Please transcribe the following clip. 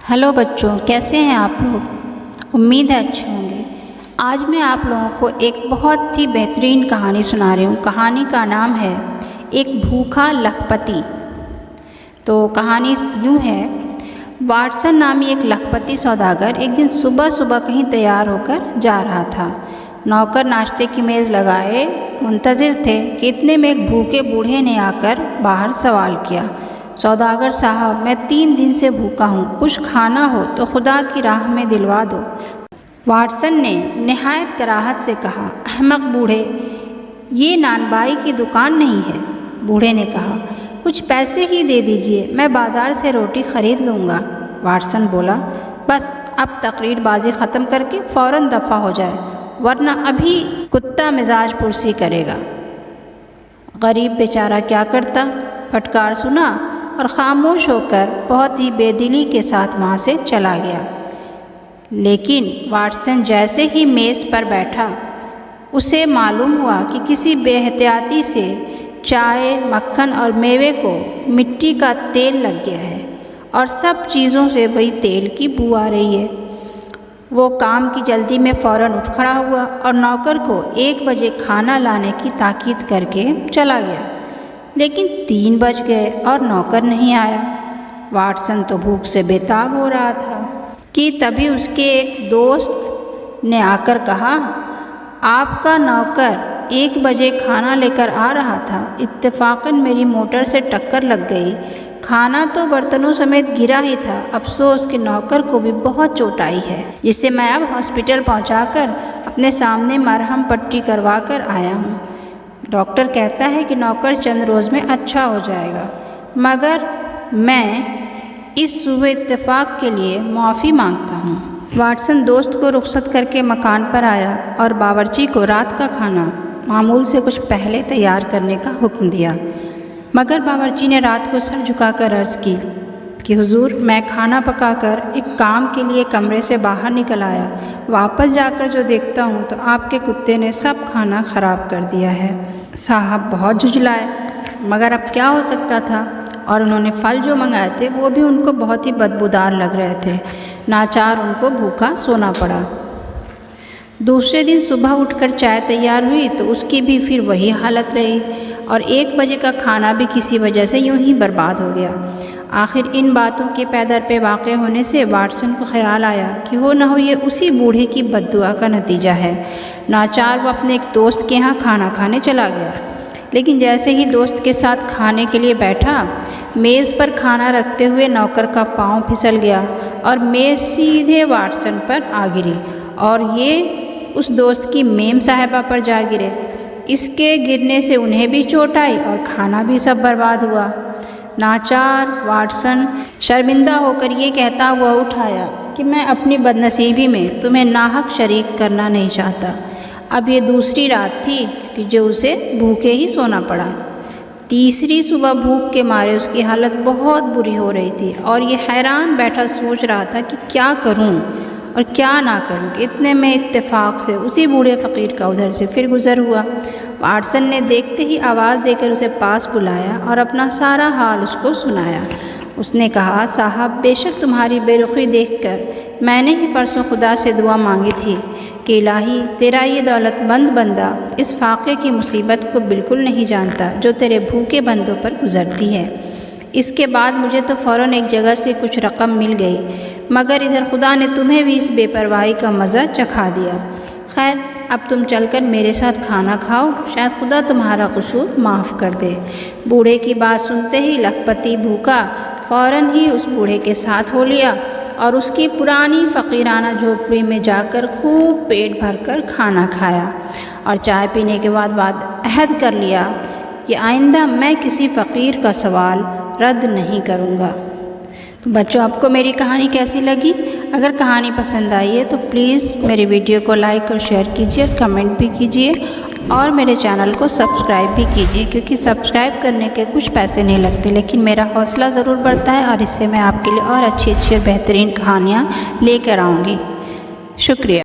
Hello बच्चों, कैसे हैं आप लोग। उम्मीद है अच्छे होंगे। आज मैं आप लोगों को एक बहुत ही बेहतरीन कहानी सुना रही हूँ। कहानी का नाम है एक भूखा लखपति। तो कहानी यूँ है, वाटसन नामी एक लखपति सौदागर एक दिन सुबह सुबह कहीं तैयार होकर जा रहा था। नौकर नाश्ते की मेज़ लगाए मुंतज़िर थे कि इतने में एक भूखे बूढ़े ने आकर बाहर सवाल किया, सौदागर साहब, मैं 3 दिन से भूखा हूँ, कुछ खाना हो तो खुदा की राह में दिलवा दो। वाटसन ने निहायत कराहत से कहा, अहमक बूढ़े, ये नानबाई की दुकान नहीं है। बूढ़े ने कहा, कुछ पैसे ही दे दीजिए, मैं बाज़ार से रोटी ख़रीद लूँगा। वाटसन बोला, बस अब तकरीरबाजी ख़त्म करके फ़ौरन दफ़ा हो जाए, वरना अभी कुत्ता मिजाज पुरसी करेगा। गरीब बेचारा क्या करता, फटकार सुना और ख़ामोश होकर बहुत ही बेदिली के साथ वहाँ से चला गया। लेकिन वाटसन जैसे ही मेज़ पर बैठा, उसे मालूम हुआ कि किसी बेहतियाती से चाय, मक्खन और मेवे को मिट्टी का तेल लग गया है और सब चीज़ों से वही तेल की बू आ रही है। वो काम की जल्दी में फ़ौरन उठ खड़ा हुआ और नौकर को 1 बजे खाना लाने की ताकीद करके चला गया। लेकिन 3 बज गए और नौकर नहीं आया। वाटसन तो भूख से बेताब हो रहा था कि तभी उसके एक दोस्त ने आकर कहा, आपका नौकर 1 बजे खाना लेकर आ रहा था, इत्तेफाकन मेरी मोटर से टक्कर लग गई। खाना तो बर्तनों समेत गिरा ही था। अफसोस कि नौकर को भी बहुत चोट आई है, जिसे मैं अब हॉस्पिटल पहुंचाकर अपने सामने मरहम पट्टी करवा कर आया हूँ। डॉक्टर कहता है कि नौकर चंद रोज़ में अच्छा हो जाएगा, मगर मैं इस सुबह इत्तेफाक के लिए माफ़ी मांगता हूँ। वाटसन दोस्त को रुखसत करके मकान पर आया और बावर्ची को रात का खाना मामूल से कुछ पहले तैयार करने का हुक्म दिया। मगर बावर्ची ने रात को सर झुकाकर अर्ज़ की कि हुजूर, मैं खाना पकाकर एक काम के लिए कमरे से बाहर निकल आया। वापस जाकर जो देखता हूँ तो आपके कुत्ते ने सब खाना ख़राब कर दिया है। साहब बहुत झुंझलाए, मगर अब क्या हो सकता था, और उन्होंने फल जो मंगाए थे वो भी उनको बहुत ही बदबूदार लग रहे थे। नाचार उनको भूखा सोना पड़ा। दूसरे दिन सुबह उठकर चाय तैयार हुई तो उसकी भी फिर वही हालत रही और 1 बजे का खाना भी किसी वजह से यूं ही बर्बाद हो गया। आखिर इन बातों के पैदर पे वाक़ होने से वाटसन को ख्याल आया कि हो न हो ये उसी बूढ़े की बद्दुआ का नतीजा है। नाचार वो अपने एक दोस्त के यहाँ खाना खाने चला गया, लेकिन जैसे ही दोस्त के साथ खाने के लिए बैठा, मेज़ पर खाना रखते हुए नौकर का पाँव फिसल गया और मेज़ सीधे वाटसन पर आ गिरी और ये उस दोस्त की मेम साहिबा पर जा गिरे। इसके गिरने से उन्हें भी चोट आई और खाना भी सब बर्बाद हुआ। नाचार वाटसन शर्मिंदा होकर ये कहता हुआ उठाया कि मैं अपनी बदनसीबी में तुम्हें नाहक शरीक करना नहीं चाहता। अब ये दूसरी रात थी कि जो उसे भूखे ही सोना पड़ा। तीसरी सुबह भूख के मारे उसकी हालत बहुत बुरी हो रही थी और ये हैरान बैठा सोच रहा था कि क्या करूं और क्या ना करूं कि इतने में इत्तेफाक से उसी बूढ़े फ़कीर का उधर से फिर गुज़र हुआ। वाटसन ने देखते ही आवाज़ देकर उसे पास बुलाया और अपना सारा हाल उसको सुनाया। उसने कहा, साहब, बेशक तुम्हारी बेरुखी देखकर मैंने ही परसों खुदा से दुआ मांगी थी कि इलाही, तेरा ये दौलतमंद बंदा इस फाक़े की मुसीबत को बिल्कुल नहीं जानता जो तेरे भूखे बंदों पर गुज़रती है। इसके बाद मुझे तो फ़ौरन एक जगह से कुछ रकम मिल गई, मगर इधर खुदा ने तुम्हें भी इस बेपरवाही का मज़ा चखा दिया। खैर, अब तुम चलकर मेरे साथ खाना खाओ, शायद खुदा तुम्हारा कसूर माफ़ कर दे। बूढ़े की बात सुनते ही लखपति भूखा फ़ौरन ही उस बूढ़े के साथ हो लिया और उसकी पुरानी फ़कीराना झोपड़ी में जाकर खूब पेट भरकर खाना खाया और चाय पीने के बाद अहद कर लिया कि आइंदा मैं किसी फ़कीर का सवाल रद्द नहीं करूँगा। तो बच्चों, आपको मेरी कहानी कैसी लगी? अगर कहानी पसंद आई है तो प्लीज़ मेरे वीडियो को लाइक और शेयर कीजिए, कमेंट भी कीजिए और मेरे चैनल को सब्सक्राइब भी कीजिए, क्योंकि सब्सक्राइब करने के कुछ पैसे नहीं लगते, लेकिन मेरा हौसला ज़रूर बढ़ता है और इससे मैं आपके लिए और अच्छी अच्छी बेहतरीन कहानियाँ लेकर आऊँगी। शुक्रिया।